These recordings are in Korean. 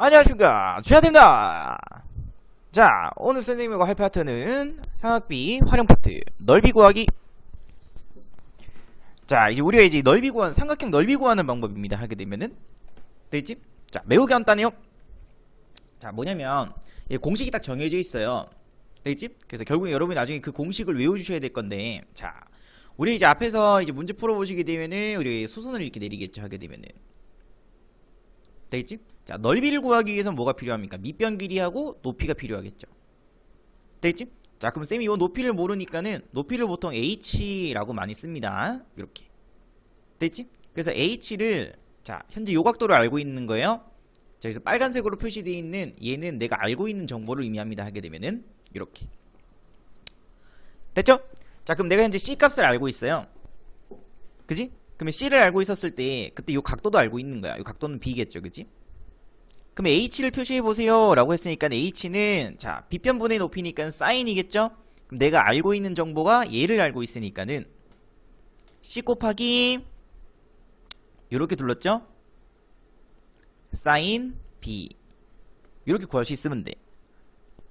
안녕하십니까, 주하입니다. 자, 오늘 선생님과 할 파트는 삼각비 활용 파트, 넓이 구하기. 자, 이제 우리가 이제 넓이 구하는, 삼각형 넓이 구하는 방법입니다. 하게 되면은 되겠지? 자, 매우 간단해요. 자, 뭐냐면 공식이 딱 정해져 있어요. 되겠지? 그래서 결국에 여러분이 나중에 그 공식을 외워주셔야 될 건데, 자, 우리 이제 앞에서 이제 문제 풀어보시게 되면은 우리 수선을 이렇게 내리겠죠. 하게 되면은 되겠지? 자, 넓이를 구하기 위해서 뭐가 필요합니까? 밑변 길이하고 높이가 필요하겠죠. 되겠지? 자, 그럼 쌤이 이 높이를 모르니까는 높이를 보통 h라고 많이 씁니다. 이렇게. 되겠지? 그래서 h를 자, 현재 요 각도를 알고 있는 거예요. 자, 그래서 빨간색으로 표시되어 있는 얘는 내가 알고 있는 정보를 의미합니다. 하게 되면은 이렇게. 됐죠? 자, 그럼 내가 현재 c 값을 알고 있어요. 그지? 그러면 c를 알고 있었을 때 그때 요 각도도 알고 있는 거야. 요 각도는 b겠죠. 그지? 그럼 h를 표시해 보세요 라고 했으니까 h는 자, 빗변분의 높이니까 사인이겠죠? 그럼 내가 알고 있는 정보가 얘를 알고 있으니까는 c 곱하기 요렇게 둘렀죠? 사인 b 이렇게 구할 수 있으면 돼.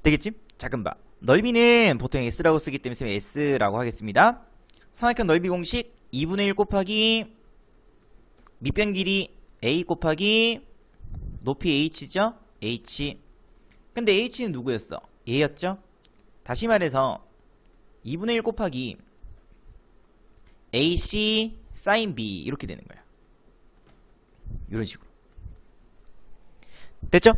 되겠지? 자, 그럼 봐. 넓이는 보통 s라고 쓰기 때문에 s라고 하겠습니다. 삼각형 넓이 공식 2분의 1 곱하기 밑변 길이 a 곱하기 높이 h죠? h. 근데 h는 누구였어? 얘였죠? 다시 말해서 2분의 1 곱하기 ac sin b 이렇게 되는 거야. 이런 식으로. 됐죠?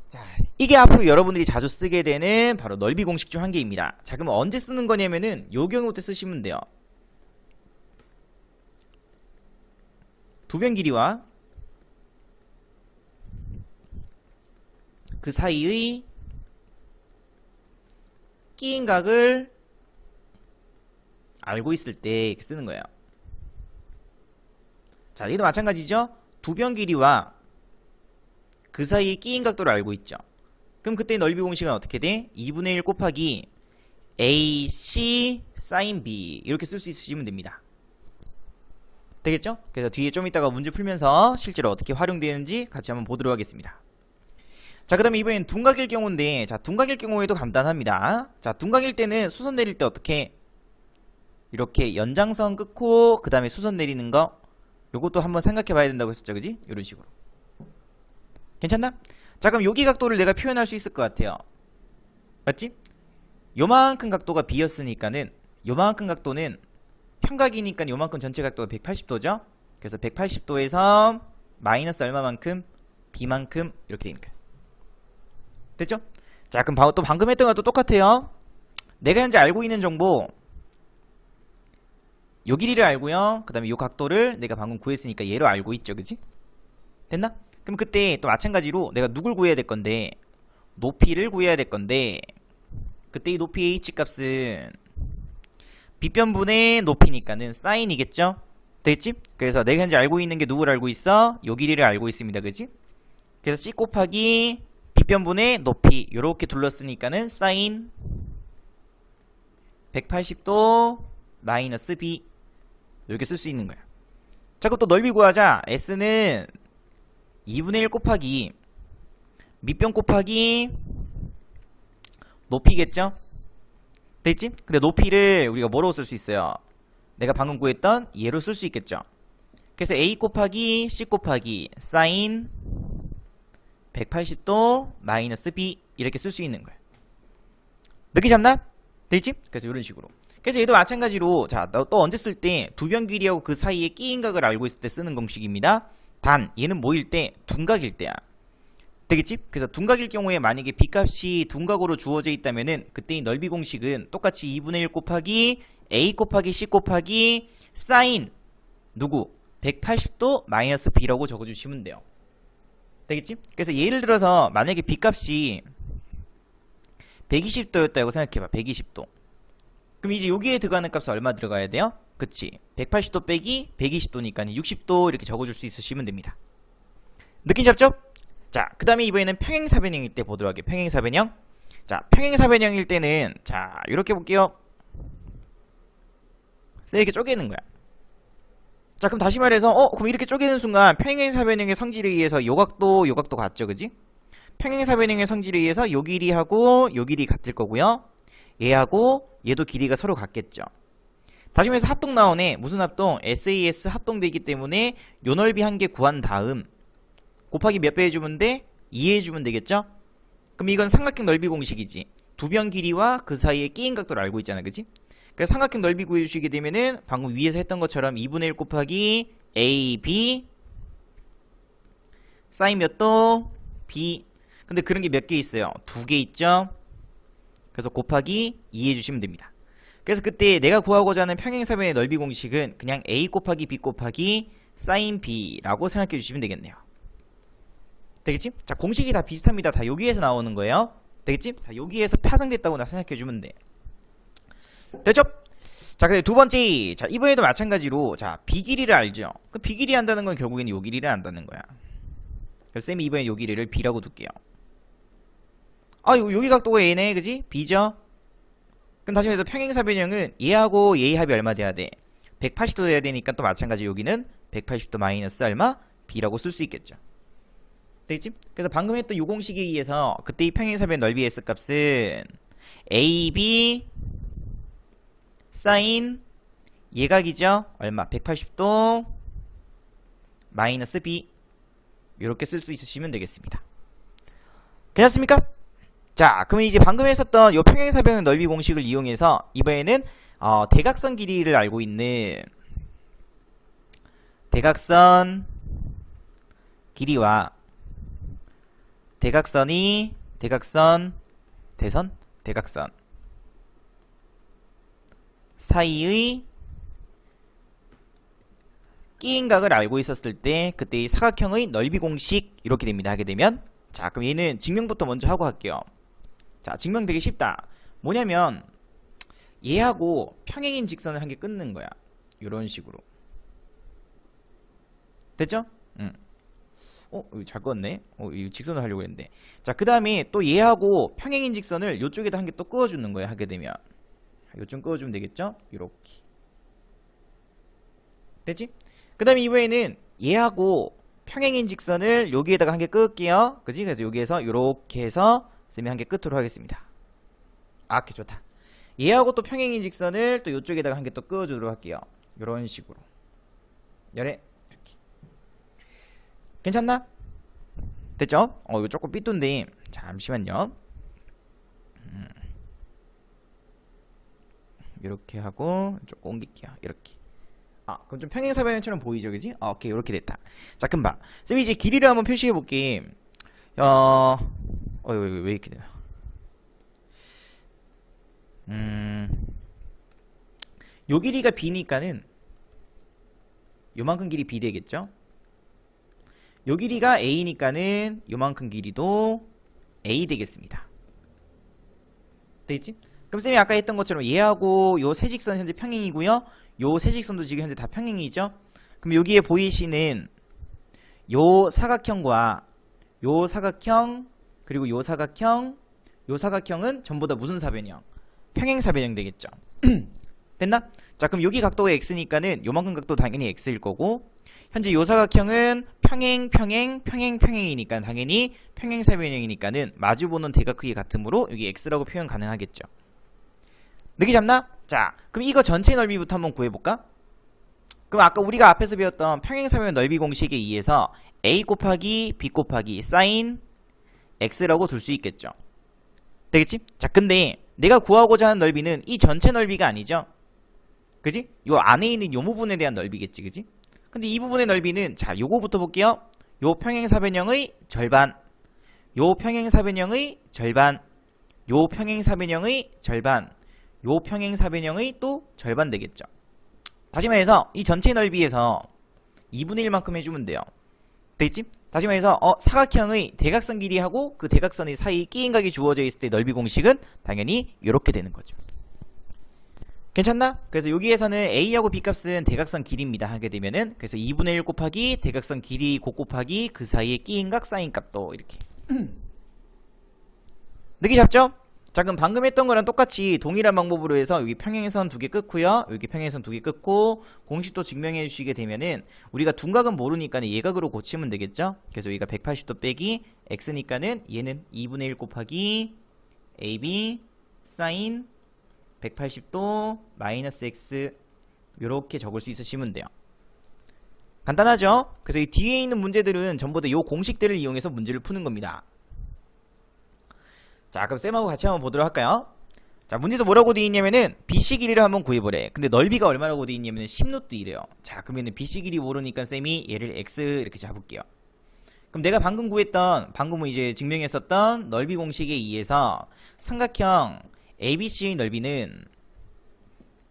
자, 이게 앞으로 여러분들이 자주 쓰게 되는 바로 넓이 공식 중 한 개입니다. 자, 그럼 언제 쓰는 거냐면은 요 경우 때 쓰시면 돼요. 두 변 길이와 그 사이의 끼인 각을 알고 있을 때 이렇게 쓰는 거예요. 자, 얘도 마찬가지죠. 두 변 길이와 그 사이의 끼인 각도를 알고 있죠. 그럼 그때 넓이 공식은 어떻게 돼? 2분의 1 곱하기 AC sin B 이렇게 쓸 수 있으시면 됩니다. 되겠죠? 그래서 뒤에 좀 이따가 문제 풀면서 실제로 어떻게 활용되는지 같이 한번 보도록 하겠습니다. 자, 그 다음에 이번엔 둔각일 경우인데, 자, 둔각일 경우에도 간단합니다. 자, 둔각일 때는 수선 내릴 때 어떻게 이렇게 연장선 끊고 그 다음에 수선 내리는 거 요것도 한번 생각해 봐야 된다고 했었죠. 그지? 이런 식으로. 괜찮나? 자, 그럼 여기 각도를 내가 표현할 수 있을 것 같아요. 맞지? 요만큼 각도가 B였으니까는 요만큼 각도는 평각이니까 요만큼 전체 각도가 180도죠? 그래서 180도에서 마이너스 얼마만큼? B만큼 이렇게 되니까. 됐죠? 자, 그럼 또 방금 했던 것도 똑같아요. 내가 현재 알고 있는 정보 요 길이를 알고요. 그 다음에 요 각도를 내가 방금 구했으니까 얘로 알고 있죠. 그지? 됐나? 그럼 그때 또 마찬가지로 내가 누굴 구해야 될 건데 높이를 구해야 될 건데 그때 이 높이 h 값은 빗변분의 높이니까는 사인이겠죠? 되겠지? 그래서 내가 현재 알고 있는 게 누구를 알고 있어? 요 길이를 알고 있습니다. 그지? 그래서 c 곱하기 빗변분의 높이 요렇게 둘렀으니까는 사인 180도 마이너스 b 이렇게 쓸 수 있는 거야. 자, 그럼 또 넓이 구하자. s는 2분의 1 곱하기 밑변 곱하기 높이겠죠? 됐지? 근데 높이를 우리가 뭐로 쓸 수 있어요? 내가 방금 구했던 얘로 쓸 수 있겠죠? 그래서 a 곱하기 c 곱하기 사인 180도 마이너스 b 이렇게 쓸 수 있는 거예요. 느끼 잡나? 됐지? 그래서 이런 식으로. 그래서 얘도 마찬가지로 자, 또 언제 쓸 때 두 변 길이하고 그 사이에 끼인 각을 알고 있을 때 쓰는 공식입니다. 단 얘는 뭐일 때? 둔각일 때야. 되겠지? 그래서 둔각일 경우에 만약에 B값이 둔각으로 주어져 있다면은 그때 이 넓이 공식은 똑같이 2분의 1 곱하기 A 곱하기 C 곱하기 사인 누구? 180도 마이너스 B라고 적어주시면 돼요. 되겠지? 그래서 예를 들어서 만약에 B값이 120도였다고 생각해봐. 120도. 그럼 이제 여기에 들어가는 값은 얼마 들어가야 돼요? 그치? 180도 빼기 120도니까 60도 이렇게 적어줄 수 있으시면 됩니다. 느낌 잡죠? 자, 그 다음에 이번에는 평행사변형일 때 보도록 할게요. 평행사변형. 자, 평행사변형일 때는 자, 이렇게 볼게요. 이렇게 쪼개는 거야. 자, 그럼 다시 말해서 그럼 이렇게 쪼개는 순간 평행사변형의 성질에 의해서 요각도 같죠. 그지? 평행사변형의 성질에 의해서 요 길이하고 요 길이 같을 거고요. 얘하고 얘도 길이가 서로 같겠죠. 다시 말해서 합동 나오네. 무슨 합동? SAS 합동되기 때문에 요 넓이 한 개 구한 다음 곱하기 몇 배 해주면 돼? 2 해주면 되겠죠? 그럼 이건 삼각형 넓이 공식이지. 두 변 길이와 그 사이의 끼인 각도를 알고 있잖아, 그치? 그래서 삼각형 넓이 구해주시게 되면은 방금 위에서 했던 것처럼 2분의 1 곱하기 AB 사인 몇 도? B. 근데 그런 게 몇 개 있어요? 2개 있죠? 그래서 곱하기 2 해주시면 됩니다. 그래서 그때 내가 구하고자 하는 평행사변의 넓이 공식은 그냥 A 곱하기 B 곱하기 사인 B라고 생각해 주시면 되겠네요. 되겠지? 자, 공식이 다 비슷합니다. 다 여기에서 나오는 거예요. 되겠지? 다 여기에서 파생됐다고 생각해 주면 돼. 됐죠? 자, 근데 두 번째. 자, 이번에도 마찬가지로 자, B 길이를 알죠? 그 B 길이 안다는 건 결국에는 요 길이를 안다는 거야. 그래서 쌤이 이번에 요 길이를 B라고 둘게요. 아, 여기 각도가 A네, 그지? B죠? 그럼 다시 말해서 평행사변형은 얘하고 얘의 합이 얼마 돼야 돼? 180도 돼야 되니까 또 마찬가지 여기는 180도 마이너스 얼마? B라고 쓸 수 있겠죠. 되겠지? 그래서 방금 했던 요 공식에 의해서 그때 이 평행사변 넓이 S 값은 AB 사인 예각이죠? 얼마? 180도 마이너스 B 이렇게 쓸 수 있으시면 되겠습니다. 괜찮습니까? 자, 그러면 이제 방금 했었던 요 평행사변 넓이 공식을 이용해서 이번에는 대각선 길이를 알고 있는 대각선 길이와 대각선 사이의 끼인각을 알고 있었을 때 그때 이 사각형의 넓이 공식 이렇게 됩니다. 하게 되면 자, 그럼 얘는 증명부터 먼저 하고 할게요. 자, 증명 되게 쉽다. 뭐냐면 얘하고 평행인 직선을 한 개 끊는 거야. 이런 식으로. 됐죠? 이거 잘 껐네. 이 직선을 하려고 했는데. 자, 그 다음에 또 얘하고 평행인 직선을 이쪽에다 한 개 또 그어주는 거야. 하게 되면 요쯤 그어주면 되겠죠? 이렇게. 됐지? 그 다음에 이번에는 얘하고 평행인 직선을 여기에다가 한 개 끊을게요. 그지? 그래서 여기에서 이렇게 해서 쌤이 한 개 끝으로 하겠습니다. 아, 오케이, 좋다. 얘하고 또 평행인 직선을 또 이쪽에다가 한 개 또 그어주도록 할게요. 이런 식으로. 열에 이렇게. 괜찮나? 됐죠? 이거 조금 삐뚤인데 잠시만요. 이렇게 하고 조금 옮길게요. 이렇게. 그럼 좀 평행사변형처럼 보이죠, 그지? 오케이, 이렇게 됐다. 자, 그럼 봐. 쌤이 이제 길이를 한번 표시해 볼게. 왜 이렇게 되나? 요 길이가 B니까는 요만큼 길이 B 되겠죠? 요 길이가 A니까는 요만큼 길이도 A 되겠습니다. 되겠지? 그럼 쌤이 아까 했던 것처럼 얘하고 요 세 직선 현재 평행이고요. 요 세 직선도 지금 현재 다 평행이죠? 그럼 여기에 보이시는 요 사각형과 요 사각형 그리고 요 사각형은 전부 다 무슨 사변형? 평행사변형 되겠죠? 됐나? 자, 그럼 여기 각도가 x니까는 요만큼 각도 당연히 x일 거고 현재 요 사각형은 평행이니까 당연히 평행사변형이니까는 마주보는 대각 크기 같으므로 여기 x라고 표현 가능하겠죠. 느낌 잡나? 자, 그럼 이거 전체 넓이부터 한번 구해볼까? 그럼 아까 우리가 앞에서 배웠던 평행사변 넓이 공식에 의해서 a 곱하기 b 곱하기 사인 x라고 둘 수 있겠죠. 되겠지? 자, 근데 내가 구하고자 하는 넓이는 이 전체 넓이가 아니죠. 그지? 요 안에 있는 요 부분에 대한 넓이겠지, 그지? 근데 이 부분의 넓이는 자, 요거부터 볼게요. 요 평행사변형의 절반, 요 평행사변형의 절반, 요 평행사변형의 절반, 요 평행사변형의 또 절반 되겠죠. 다시 말해서 이 전체 넓이에서 2분의 1만큼 해주면 돼요. 되겠지? 다시 말해서 사각형의 대각선 길이하고 그 대각선의 사이 끼인각이 주어져 있을 때 넓이 공식은 당연히 이렇게 되는 거죠. 괜찮나? 그래서 여기에서는 A하고 B 값은 대각선 길이입니다. 하게 되면은 그래서 2분의 1 곱하기 대각선 길이 곱하기 그 사이의 끼인각 사인 값도 이렇게. 느낌 잡죠? 자, 그럼 방금 했던 거랑 똑같이 동일한 방법으로 해서 여기 평행선 두 개 끊고요. 여기 평행선 두 개 끊고 공식도 증명해 주시게 되면은 우리가 둔각은 모르니까 예각으로 고치면 되겠죠? 그래서 여기가 180도 빼기 x니까는 얘는 2분의 1 곱하기 ab 사인 180도 마이너스 x 요렇게 적을 수 있으시면 돼요. 간단하죠? 그래서 이 뒤에 있는 문제들은 전부 다 요 공식들을 이용해서 문제를 푸는 겁니다. 자, 그럼 쌤하고 같이 한번 보도록 할까요? 자, 문제에서 뭐라고 되어 있냐면은 BC 길이를 한번 구해보래. 근데 넓이가 얼마라고 되어 있냐면은 10루트 2래요. 자, 그러면은 BC 길이 모르니까 쌤이 얘를 x 이렇게 잡을게요. 그럼 내가 방금 구했던, 방금 이제 증명했었던 넓이 공식에 의해서 삼각형 ABC의 넓이는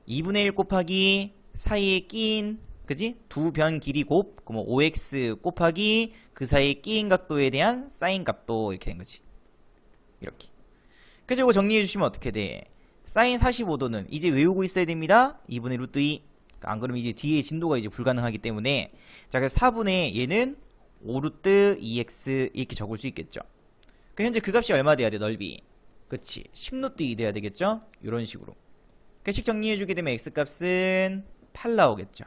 2분의 1 곱하기 사이에 끼인, 그지? 두 변 길이 곱, 그럼 5x 곱하기 그 사이에 끼인 각도에 대한 사인 값도 이렇게 된 거지. 이렇게. 그래서 이거 정리해 주시면 어떻게 돼? 사인 45도는 이제 외우고 있어야 됩니다. 2분의 루트 2. 안 그러면 이제 뒤에 진도가 이제 불가능하기 때문에. 자, 그래서 4분의 얘는 5루트 2x 이렇게 적을 수 있겠죠. 그 현재 그 값이 얼마 돼야 돼? 넓이. 그치. 10루트 2 돼야 되겠죠? 이런 식으로. 그 식 정리해 주게 되면 x 값은 8 나오겠죠.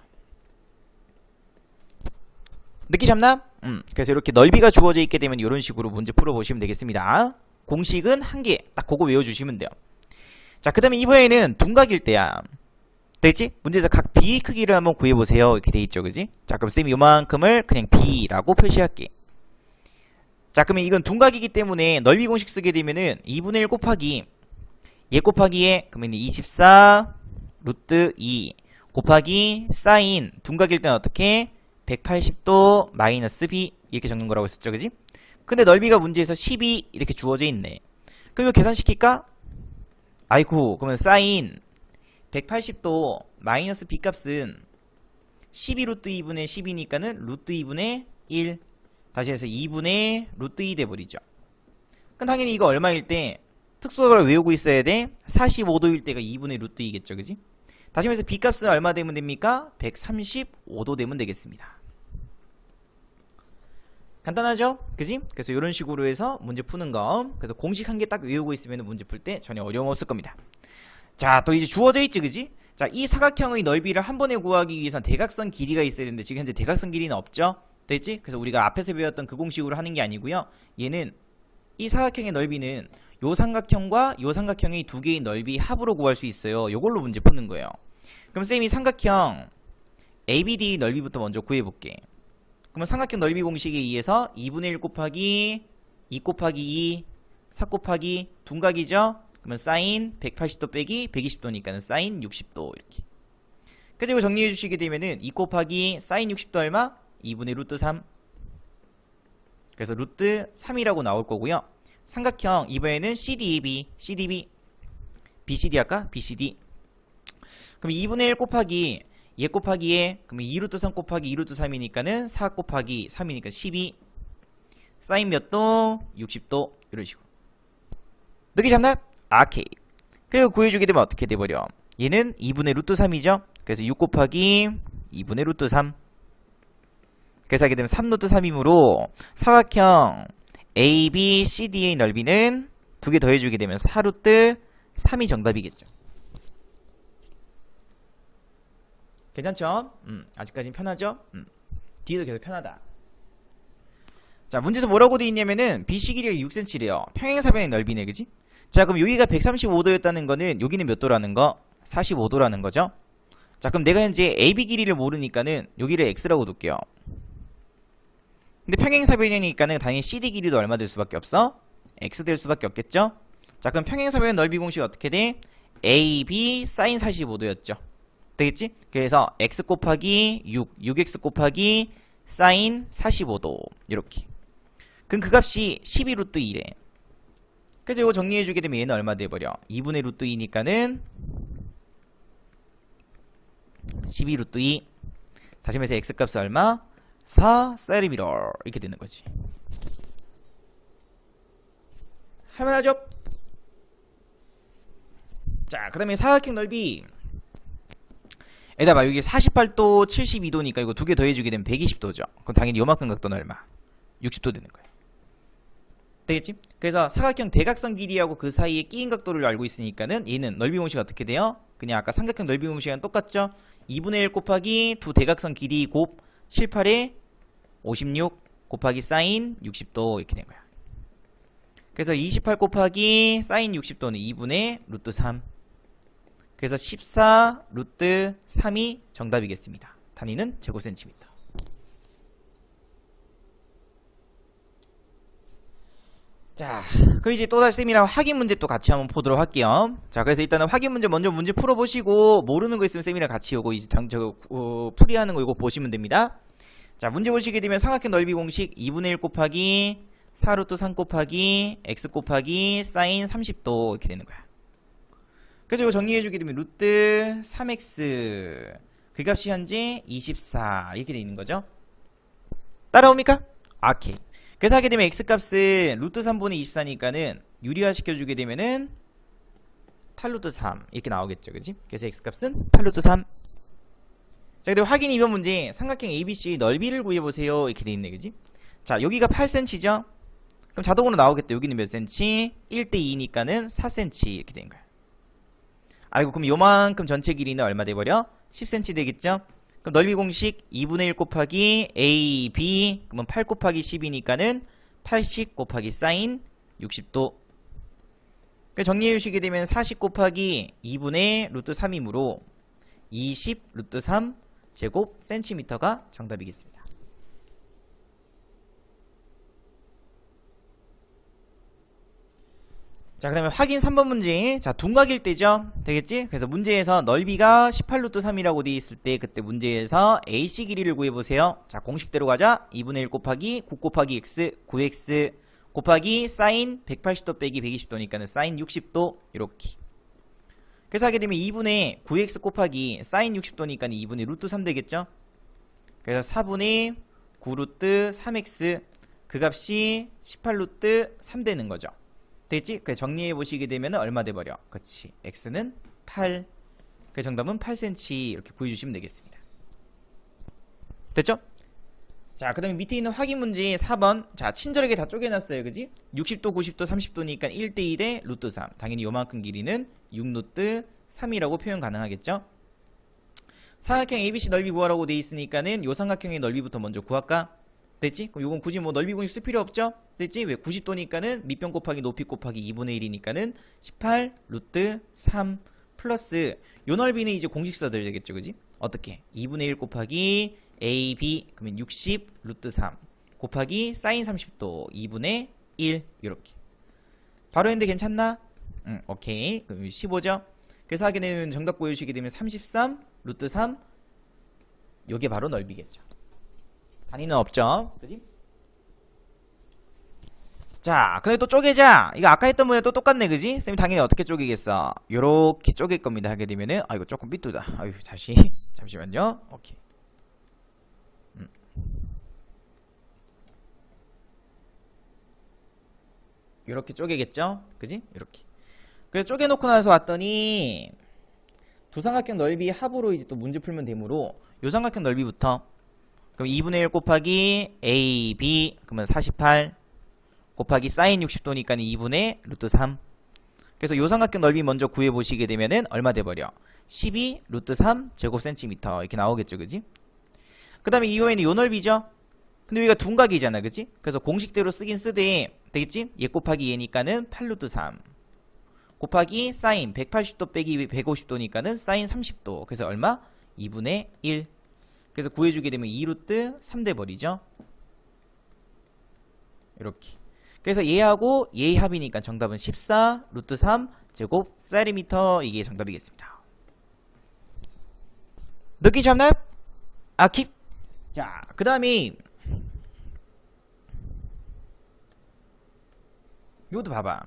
느끼셨나? 그래서 이렇게 넓이가 주어져 있게 되면 이런 식으로 문제 풀어보시면 되겠습니다. 공식은 한 개, 딱 그거 외워주시면 돼요. 자, 그 다음에 이번에는 둔각일 때야. 되겠지? 문제에서 각 B의 크기를 한번 구해보세요. 이렇게 돼있죠, 그지? 자, 그럼 쌤이 요만큼을 그냥 B라고 표시할게. 자, 그러면 이건 둔각이기 때문에 넓이 공식 쓰게 되면은 2분의 1 곱하기 얘 곱하기에 그러면 24 루트 2 곱하기 사인 둔각일 때는 어떻게? 180도 마이너스 B 이렇게 적는 거라고 했었죠, 그지? 근데 넓이가 문제에서 12 이렇게 주어져 있네. 그럼 이거 계산시킬까? 아이고, 그러면 사인 180도 마이너스 B 값은 12 루트 2분의 10이니까는 루트 2분의 1 다시 해서 2분의 루트 2 돼버리죠. 그럼 당연히 이거 얼마일 때 특수각을 외우고 있어야 돼? 45도일 때가 2분의 루트 2겠죠, 그지? 다시 말해서 B 값은 얼마 되면 됩니까? 135도 되면 되겠습니다. 간단하죠? 그지? 그래서 이런 식으로 해서 문제 푸는 거. 그래서 공식 한 개 딱 외우고 있으면 문제 풀 때 전혀 어려움 없을 겁니다. 자, 또 이제 주어져 있지, 그지? 자, 이 사각형의 넓이를 한 번에 구하기 위해선 대각선 길이가 있어야 되는데 지금 현재 대각선 길이는 없죠? 됐지? 그래서 우리가 앞에서 배웠던 그 공식으로 하는 게 아니고요. 얘는 이 사각형의 넓이는 요 삼각형과 요 삼각형의 두 개의 넓이 합으로 구할 수 있어요. 요걸로 문제 푸는 거예요. 그럼 쌤이 삼각형 ABD 넓이부터 먼저 구해볼게. 그러면 삼각형 넓이 공식에 의해서 2분의 1 곱하기 2 곱하기 2 4 곱하기 둔각이죠? 그러면 사인 180도 빼기 120도니까는 사인 60도 이렇게. 그래서 이거 정리해 주시게 되면은 2 곱하기 사인 60도 얼마? 2분의 루트 3. 그래서 루트 3이라고 나올 거고요. 삼각형 이번에는 CDB, CDB, BCD 할까? BCD. 그럼 2분의 1 곱하기 얘 곱하기 얘 그러면 2루트 3 곱하기 2루트 3이니까는 4 곱하기 3이니까 12 사인 몇 도? 60도 이런 식으로. 느끼셨나? 오케이. 그리고 구해주게 되면 어떻게 돼버려? 얘는 2분의 루트 3이죠? 그래서 6 곱하기 2분의 루트 3 그래서 하게 되면 3루트 3이므로 사각형 ABCD의 넓이는 두 개 더해주게 되면 4루트 3이 정답이겠죠. 괜찮죠? 아직까지는 편하죠? 뒤에도 계속 편하다. 자, 문제에서 뭐라고 되어 있냐면은 BC 길이가 6cm래요. 평행사변의 넓이네, 그지? 자, 그럼 여기가 135도였다는 거는 여기는 몇 도라는 거? 45도라는 거죠? 자, 그럼 내가 현재 AB 길이를 모르니까는 여기를 X라고 둘게요. 근데 평행사변이니까는 당연히 CD 길이도 얼마 될 수밖에 없어? X 될 수밖에 없겠죠? 자, 그럼 평행사변 넓이 공식 어떻게 돼? AB 사인 45도였죠. 되겠지? 그래서 x 곱하기 6x 곱하기 사인 45도 이렇게. 그럼 그 값이 12 루트 2래. 그래서 이거 정리해주게 되면 얘는 얼마 돼버려? 2분의 루트 2니까는 12 루트 2 다시 말해서 x 값은 얼마? 4 세리미터 이렇게 되는 거지. 할만하죠? 자, 그 다음에 사각형 넓이 에다 봐, 여기 48도 72도니까 이거 두 개 더해주게 되면 120도죠. 그럼 당연히 요만큼 각도는 얼마? 60도 되는 거예요. 되겠지? 그래서 사각형 대각선 길이하고 그 사이에 끼인 각도를 알고 있으니까는 얘는 넓이 공식이 어떻게 돼요? 그냥 아까 삼각형 넓이 공식이랑 똑같죠? 2분의 1 곱하기 두 대각선 길이 곱 7, 8에 56 곱하기 사인 60도 이렇게 된 거야. 그래서 28 곱하기 사인 60도는 2분의 루트 3. 그래서 14 루트 3이 정답이겠습니다. 단위는 제곱센티미터. 자, 그럼 이제 또다시 쌤이랑 확인 문제 또 같이 한번 보도록 할게요. 자, 그래서 일단은 확인 문제 먼저 문제 풀어보시고 모르는 거 있으면 쌤이랑 같이 요거 이제 풀이하는 거 이거 보시면 됩니다. 자, 문제 보시게 되면 삼각형 넓이 공식 2분의 1 곱하기 4루트 3 곱하기 x 곱하기 사인 30도 이렇게 되는 거야. 그래서 이거 정리해주게 되면 루트 3x 그 값이 현재 24 이렇게 돼 있는 거죠. 따라옵니까? 오케이. 그래서 하게 되면 x값은 루트 3분의 24니까는 유리화 시켜주게 되면은 8루트 3 이렇게 나오겠죠. 그지? 그래서 x값은 8루트 3. 자, 그리고 확인 이번 문제 삼각형 ABC 넓이를 구해보세요 이렇게 돼 있네. 그지? 자, 여기가 8cm죠? 그럼 자동으로 나오겠다. 여기는 몇 cm? 1대2니까는 4cm 이렇게 된 거야. 아이고, 그럼 요만큼 전체 길이는 얼마 돼버려? 10cm 되겠죠? 그럼 넓이 공식 2분의 1 곱하기 AB 그러면 8 곱하기 10이니까는 80 곱하기 사인 60도. 정리해 주시게 되면 40 곱하기 2분의 루트 3이므로 20 루트 3 제곱 센티미터가 정답이겠습니다. 자, 그 다음에 확인 3번 문제. 자, 둔각일 때죠? 되겠지? 그래서 문제에서 넓이가 18루트 3이라고 되어 있을 때 그때 문제에서 AC 길이를 구해보세요. 자, 공식대로 가자. 2분의 1 곱하기 9 곱하기 x 9x 곱하기 사인 180도 빼기 120도니까는 사인 60도 이렇게. 그래서 하게 되면 2분의 9x 곱하기 사인 60도니까 2분의 루트 3 되겠죠? 그래서 4분의 9루트 3x 그 값이 18루트 3 되는 거죠. 됐지? 그래서 정리해 보시게 되면 얼마 돼버려? 그렇지. x는 8. 그 정답은 8cm 이렇게 구해주시면 되겠습니다. 됐죠? 자, 그 다음에 밑에 있는 확인 문제 4번. 자, 친절하게 다 쪼개놨어요. 그지? 60도, 90도, 30도니까 1대1에 루트 3. 당연히 요만큼 길이는 6루트 3이라고 표현 가능하겠죠? 사각형 ABC 넓이 구하라고 돼 있으니까는 요 삼각형의 넓이부터 먼저 구할까? 됐지? 그럼 요건 굳이 뭐 넓이 공식 쓸 필요 없죠? 됐지? 왜 90도니까는 밑변 곱하기 높이 곱하기 2분의 1이니까는 18 루트 3 플러스 요 넓이는 이제 공식 써야 되겠죠. 그지? 어떻게? 2분의 1 곱하기 AB 그러면 60 루트 3 곱하기 사인 30도 2분의 1 이렇게. 바로 했는데 괜찮나? 오케이. 그럼 15죠? 그래서 하게 되면 정답 보여주시게 되면 33 루트 3 요게 바로 넓이겠죠. 단위는 없죠. 그지? 자, 근데 또 쪼개자. 이거 아까 했던 문제 또 똑같네. 그지? 쌤이 당연히 어떻게 쪼개겠어? 요렇게 쪼갤 겁니다. 하게 되면은 이거 조금 삐뚤다. 아유, 다시 잠시만요. 오케이. 요렇게 쪼개겠죠? 그지? 요렇게. 그래서 쪼개놓고 나서 왔더니 두 삼각형 넓이 합으로 이제 또 문제 풀면 되므로 요 삼각형 넓이부터 그럼 2분의 1 곱하기 AB 그러면 48 곱하기 사인 60도니까 2분의 루트 3. 그래서 요 삼각형 넓이 먼저 구해보시게 되면은 얼마 돼버려? 12 루트 3 제곱센티미터 이렇게 나오겠죠. 그지? 그 다음에 이후에는 요 넓이죠? 근데 여기가 둔각이잖아. 그지? 그래서 공식대로 쓰긴 쓰되 되겠지? 얘 곱하기 얘니까는 8 루트 3 곱하기 사인 180도 빼기 150도니까는 사인 30도. 그래서 얼마? 2분의 1. 그래서 구해주게 되면 2루트 3 돼버리죠. 이렇게. 그래서 얘하고 얘의 합이니까 정답은 14 루트 3 제곱 센티미터 이게 정답이겠습니다. 느끼 잡나요? 킵. 자, 그 다음에 이것도 봐봐.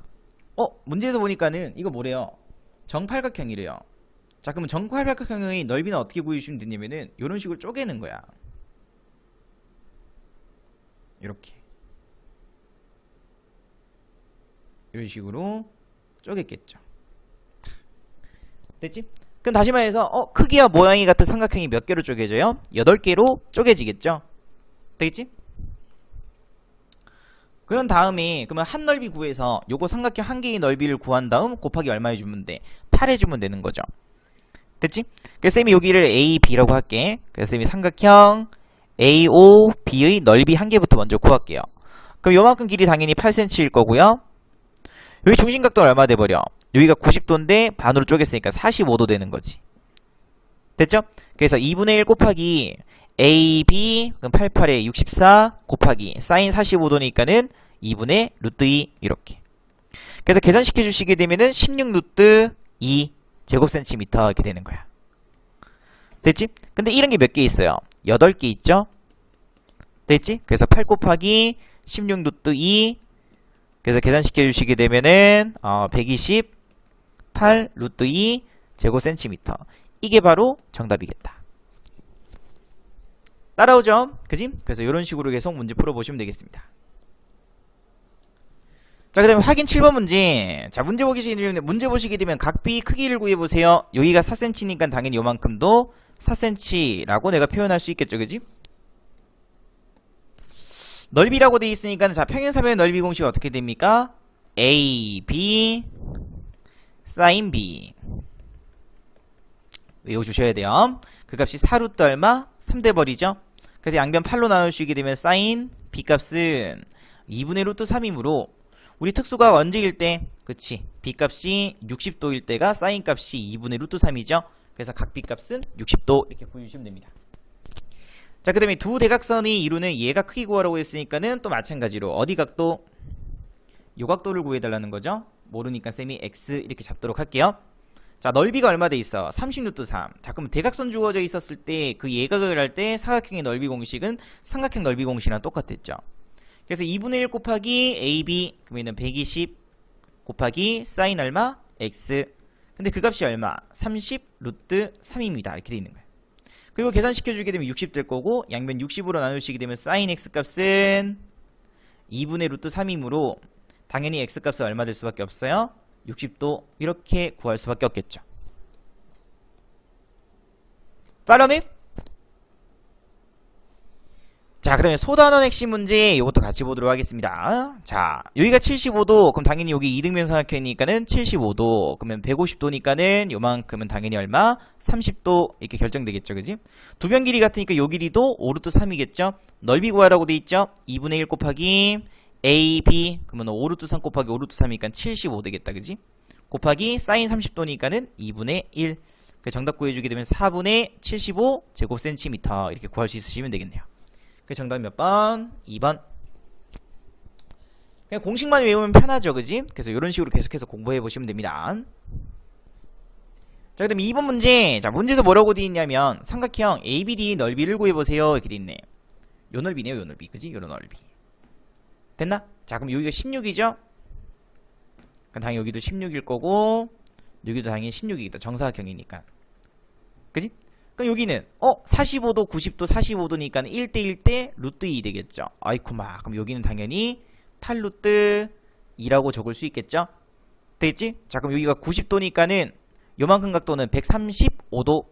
문제에서 보니까는 이거 뭐래요? 정팔각형이래요. 자, 그러면 정팔각형의 넓이는 어떻게 구해주시면 되냐면은 이런 식으로 쪼개는 거야. 이렇게 이런 식으로 쪼갰겠죠. 됐지? 그럼 다시 말해서 크기와 모양이 같은 삼각형이 몇 개로 쪼개져요? 8개로 쪼개지겠죠. 되겠지? 그런 다음에 그러면 한 넓이 구해서 요거 삼각형 한 개의 넓이를 구한 다음 곱하기 얼마 해주면 돼? 8 해주면 되는 거죠. 됐지? 그래서 쌤이 여기를 A, B라고 할게. 그래서 쌤이 삼각형 A, O, B의 넓이 한 개부터 먼저 구할게요. 그럼 요만큼 길이 당연히 8cm일 거고요. 여기 중심각도는 얼마 돼버려? 여기가 90도인데 반으로 쪼갰으니까 45도 되는 거지. 됐죠? 그래서 2분의 1 곱하기 AB 그럼 88에 64 곱하기 사인 45도니까는 2분의 루트 2 이렇게. 그래서 계산시켜 주시게 되면은 16 루트 2 제곱센티미터 이렇게 되는 거야. 됐지? 근데 이런 게 몇 개 있어요? 8개 있죠? 됐지? 그래서 8 곱하기 16 루트 2 그래서 계산시켜 주시게 되면은 128 루트 2 제곱센티미터. 이게 바로 정답이겠다. 따라오죠? 그지? 그래서 이런 식으로 계속 문제 풀어보시면 되겠습니다. 자, 그 다음에 확인 7번 문제. 자, 문제 보시게 되면 각비 크기를 구해보세요. 여기가 4cm니까 당연히 요만큼도 4cm라고 내가 표현할 수 있겠죠. 그지? 넓이라고 돼 있으니까 자, 평행사변의 넓이 공식 어떻게 됩니까? A, B, sin B. 외워주셔야 돼요. 그 값이 4루트 얼마? 3대 버리죠? 그래서 양변 8로 나누시게 되면 sin B 값은 2분의 루트 3이므로 우리 특수가 언제일 때? 그치. B 값이 60도일 때가 sin 값이 2분의 루트 3이죠? 그래서 각 B 값은 60도 이렇게 구해주시면 됩니다. 자, 그 다음에 두 대각선이 이루는 얘가 크기 구하라고 했으니까는 또 마찬가지로 어디 각도? 요 각도를 구해달라는 거죠? 모르니까 쌤이 X 이렇게 잡도록 할게요. 자, 넓이가 얼마 돼 있어? 30루트 3. 자, 그럼 대각선 주어져 있었을 때 그 예각을 할 때 사각형의 넓이 공식은 삼각형 넓이 공식이랑 똑같았죠. 그래서 2분의 1 곱하기 AB 그러면은 120 곱하기 사인 얼마? X. 근데 그 값이 얼마? 30 루트 3입니다. 이렇게 돼 있는 거예요. 그리고 계산시켜 주게 되면 60 될 거고 양변 60으로 나누시게 되면 사인 X 값은 2분의 루트 3이므로 당연히 X 값은 얼마 될 수밖에 없어요? 60도 이렇게 구할 수밖에 없겠죠. Follow me? 자, 그 다음에 소단원 핵심 문제 이것도 같이 보도록 하겠습니다. 자, 여기가 75도 그럼 당연히 여기 이등변 삼각형이니까는 75도 그러면 150도니까는 요만큼은 당연히 얼마? 30도 이렇게 결정되겠죠. 그지? 두 변 길이 같으니까 요 길이도 5루트 3이겠죠. 넓이 구하라고 돼 있죠. 2분의 1 곱하기 A, B 그러면 5루트 3 곱하기 5루트 3이니까 75 되겠다. 그지? 곱하기 사인 30도니까는 2분의 1 정답 구해주게 되면 4분의 75 제곱센티미터 이렇게 구할 수 있으시면 되겠네요. 그 정답이 몇 번? 2번. 그냥 공식만 외우면 편하죠. 그지? 그래서 이런 식으로 계속해서 공부해 보시면 됩니다. 자, 그 다음에 2번 문제. 자, 문제에서 뭐라고 되어 있냐면 삼각형 ABD 넓이를 구해보세요 이렇게 되어 있네. 요 넓이네요. 요 넓이. 그지? 요런 넓이. 됐나? 자, 그럼 여기가 16이죠? 그럼 당연히 여기도 16일 거고 여기도 당연히 16이겠다. 정사각형이니까. 그지? 그럼 여기는 45도 90도 45도니까 1대 1대 루트 2 되겠죠. 아이쿠마. 그럼 여기는 당연히 8루트 2라고 적을 수 있겠죠. 되겠지? 자, 그럼 여기가 90도니까는 요만큼 각도는 135도.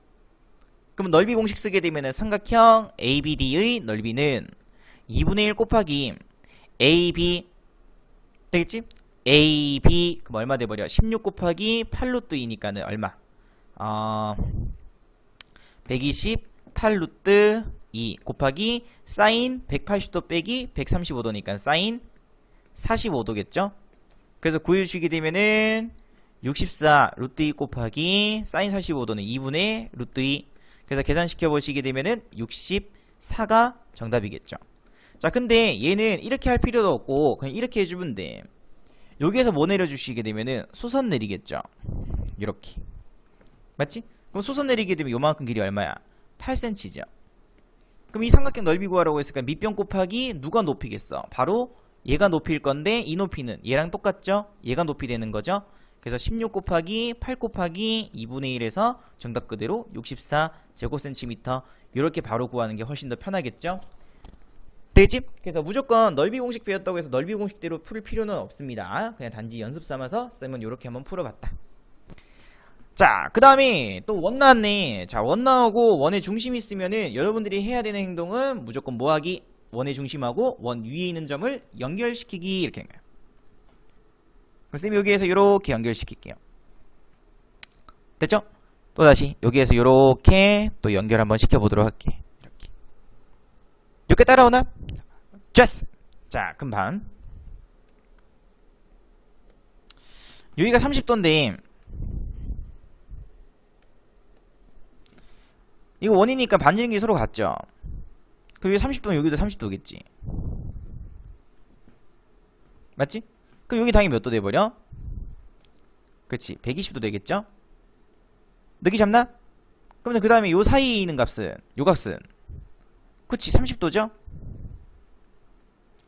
그럼 넓이 공식 쓰게 되면은 삼각형 ABD의 넓이는 2분의 1 곱하기 AB 되겠지? AB 그럼 얼마 돼버려? 16 곱하기 8루트 2니까는 얼마? 128 루트 2 곱하기 사인 180도 빼기 135도니까 사인 45도겠죠? 그래서 구해주시게 되면은 64 루트 2 곱하기 사인 45도는 2분의 루트 2. 그래서 계산시켜 보시게 되면은 64가 정답이겠죠. 자, 근데 얘는 이렇게 할 필요도 없고 그냥 이렇게 해주면 돼. 여기에서 뭐 내려주시게 되면은 수선 내리겠죠. 이렇게. 맞지? 그럼 수선 내리게 되면 요만큼 길이 얼마야? 8cm죠. 그럼 이 삼각형 넓이 구하라고 했으니까 밑변 곱하기 누가 높이겠어? 바로 얘가 높이일 건데 이 높이는 얘랑 똑같죠? 얘가 높이 되는 거죠? 그래서 16 곱하기 8 곱하기 2분의 1에서 정답 그대로 64 제곱센티미터 이렇게 바로 구하는 게 훨씬 더 편하겠죠? 되지? 그래서 무조건 넓이 공식 배웠다고 해서 넓이 공식대로 풀 필요는 없습니다. 그냥 단지 연습 삼아서 쌤은 이렇게 한번 풀어봤다. 자, 그 다음에 또 원 나왔네. 자, 원 나오고 원의 중심이 있으면은 여러분들이 해야 되는 행동은 무조건 뭐 하기? 원의 중심하고 원 위에 있는 점을 연결시키기 이렇게 하는 거예요. 그럼 쌤이 여기에서 이렇게 연결시킬게요. 됐죠? 또다시 여기에서 이렇게 또 연결 한번 시켜보도록 할게. 이렇게 따라오나? 됐어! 자, 금방 여기가 30도인데 이거 원이니까 반지름이 서로 같죠? 그럼 여기 30도면 여기도 30도겠지. 맞지? 그럼 여기 당연히 몇 도 돼버려? 그렇지, 120도 되겠죠? 느낌 잡나? 그러면 그 다음에 요 사이에 있는 값은 요 값은 그치 30도죠?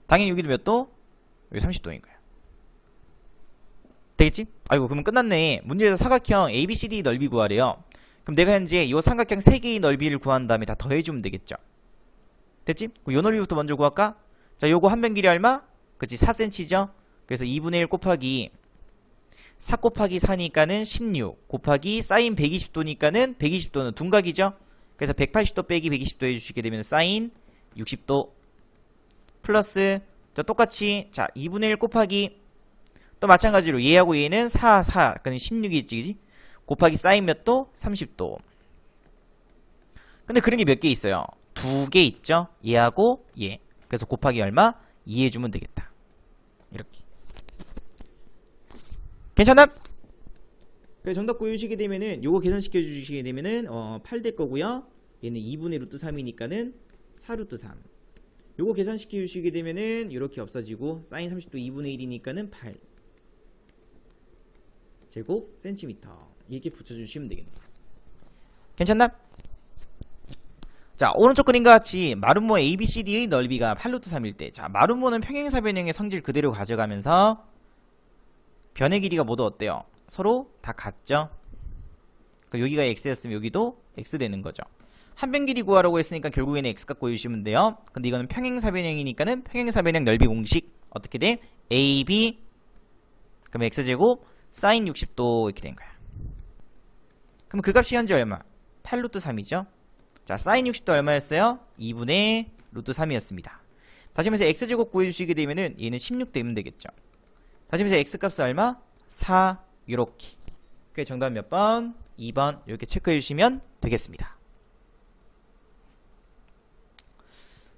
당연히 여기도 몇 도? 여기 30도인 거야. 되겠지? 아이고 그러면 끝났네. 문제에서 사각형 ABCD 넓이 구하래요. 그럼 내가 현재 요 삼각형 3개의 넓이를 구한 다음에 다 더해주면 되겠죠? 됐지? 그럼 요 넓이부터 먼저 구할까? 자, 요거 한 변 길이 얼마? 그치 4cm죠? 그래서 2분의 1 곱하기 4 곱하기 4니까는 16 곱하기 사인 120도니까는 120도는 둔각이죠? 그래서 180도 빼기 120도 해주시게 되면 사인 60도 플러스 자 똑같이 자 2분의 1 곱하기 또 마찬가지로 얘하고 얘는 4 그러니까 16이 있지 그지? 곱하기 사인 몇 도? 30도. 근데 그런 게 몇 개 있어요? 2개 있죠? 얘하고 얘. 그래서 곱하기 얼마? 2 해주면 되겠다. 이렇게. 괜찮아? 그래서 정답 구해주시게 되면은 요거 계산시켜 주시게 되면은 8 될 거고요. 얘는 2분의 루트 3이니까는 4 루트 3. 요거 계산시켜 주시게 되면은 이렇게 없어지고 사인 30도 2분의 1이니까는 8 제곱 센티미터 이렇게 붙여주시면 되겠네요. 괜찮나? 자, 오른쪽 그림과 같이 마름모 ABCD의 넓이가 8루트 3일 때 자, 마름모는 평행사변형의 성질 그대로 가져가면서 변의 길이가 모두 어때요? 서로 다 같죠? 그러니까 여기가 x였으면 여기도 x 되는 거죠. 한 변 길이 구하라고 했으니까 결국에는 x 값 구해주시면 돼요. 근데 이거는 평행사변형이니까는 평행사변형 넓이 공식 어떻게 돼? AB 그럼 x제곱 사인 60도 이렇게 된 거야. 그럼 그 값이 현재 얼마? 8루트 3이죠? 자, 사인 60도 얼마였어요? 2분의 루트 3이었습니다. 다시 말해서 x제곱 구해주시게 되면은 얘는 16 되면 되겠죠. 다시 말해서 x값은 얼마? 4 요렇게. 그게 정답 몇 번? 2번 이렇게 체크해 주시면 되겠습니다.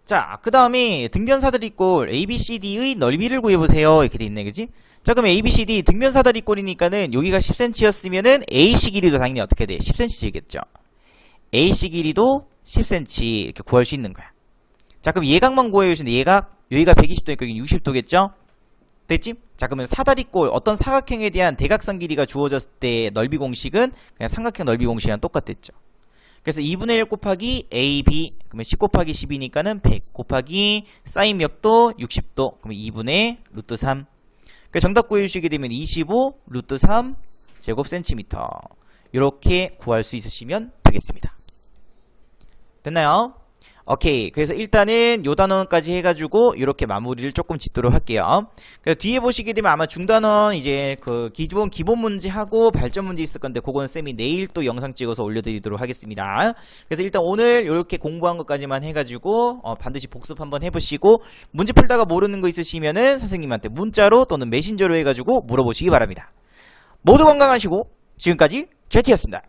자, 그 다음에 등변사다리꼴 ABCD의 넓이를 구해보세요 이렇게 돼 있네 그지? 자, 그럼 ABCD 등변사다리꼴이니까는 여기가 10cm였으면은 AC 길이도 당연히 어떻게 돼? 10cm겠죠. AC 길이도 10cm 이렇게 구할 수 있는 거야. 자, 그럼 예각만 구해주시는데 예각 여기가 120도니까 여기 60도겠죠? 됐지? 자, 그러면 사다리꼴 어떤 사각형에 대한 대각선 길이가 주어졌을 때 넓이 공식은 그냥 삼각형 넓이 공식이랑 똑같댔죠. 그래서 2분의 1 곱하기 AB 그러면 10 곱하기 10이니까는 100 곱하기 사인 몇 도? 60도 그러면 2분의 루트 3. 그래서 정답 구해주시게 되면 25 루트 3 제곱 센티미터 이렇게 구할 수 있으시면 되겠습니다. 됐나요? 오케이. 그래서 일단은 요 단원까지 해가지고 이렇게 마무리를 조금 짓도록 할게요. 그래서 뒤에 보시게 되면 아마 중단원 이제 그 기본 문제하고 발전 문제 있을 건데 그거는 쌤이 내일 또 영상 찍어서 올려드리도록 하겠습니다. 그래서 일단 오늘 이렇게 공부한 것까지만 해가지고 반드시 복습 한번 해보시고 문제 풀다가 모르는 거 있으시면은 선생님한테 문자로 또는 메신저로 해가지고 물어보시기 바랍니다. 모두 건강하시고 지금까지 제티였습니다.